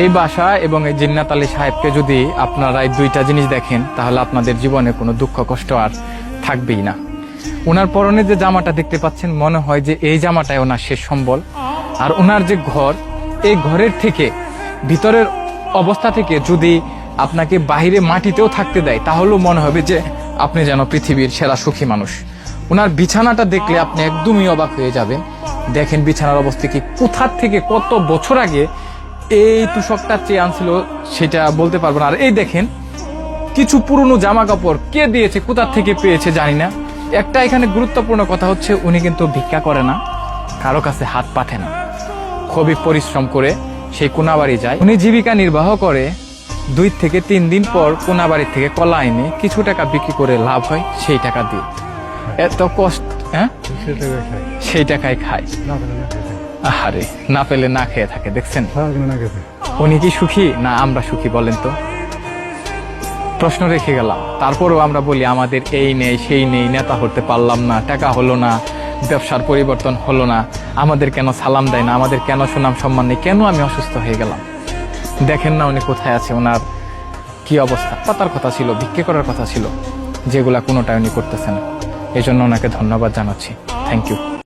এই বাসা এবং এই জিন্নাত আলী সাহেবকে যদি আপনারা এই দুইটা জিনিস দেখেন তাহলে আপনাদের জীবনে কোনো দুঃখ কষ্ট আর থাকবেই না। ওনার পরনে যে জামাটা দেখতে পাচ্ছেন মনে হয় যে এই জামাটাই ওনার শেষ সম্বল। আর ওনার যে ঘর, এই ঘরের থেকে ভিতরের অবস্থা থেকে যদি আপনাকে বাহিরে মাটিতেও থাকতে দেয় তাহলেও মনে হবে যে আপনি যেন পৃথিবীর সেরা সুখী মানুষ। ওনার বিছানাটা দেখলে আপনি একদমই অবাক হয়ে যাবেন। দেখেন বিছানার অবস্থা কি, কোথার থেকে কত বছর আগে এই তুষকটা চেয়ে আনছিল সেটা বলতে পারবো না। আর এই দেখেন কিছু পুরনো জামা কাপড় কে দিয়েছে, কোথার থেকে পেয়েছে জানি না। একটা এখানে গুরুত্বপূর্ণ কথা হচ্ছে উনি কিন্তু ভিক্ষা করে না, কারো কাছে হাত পাতে না, খুবই পরিশ্রম করে সেই কোনাবাড়ি যায়। উনি জীবিকা নির্বাহ করে 2 থেকে 3 দিন পর কোনাবাড়ি থেকে কলা এনে কিছু টাকা বিক্রি করে লাভ হয়, সেই টাকা দিয়ে এত কষ্ট, হ্যাঁ সেই টাকায় খায়। আহারে, না পেলে না খেয়ে থাকে। দেখছেন উনি কি সুখী না আমরা সুখী বলেন তো? প্রশ্ন রেখে গেলাম। তারপরেও আমরা বলি আমাদের এই নেই সেই নেই, নেতা হতে পারলাম না, টাকা হলো না, ব্যবসার পরিবর্তন হলো না, আমাদের কেন সালাম দেয় না, আমাদের কেন সুনাম সম্মান নেই, কেন আমি অসুস্থ হয়ে গেলাম। দেখেন না উনি কোথায় আছে, ওনার কি অবস্থা। পাতার কথা ছিল, ভিক্ষে করার কথা ছিল, যেগুলা কোনোটাই উনি করতেছে না। এই জন্য ওনাকে ধন্যবাদ জানাচ্ছি। Thank you.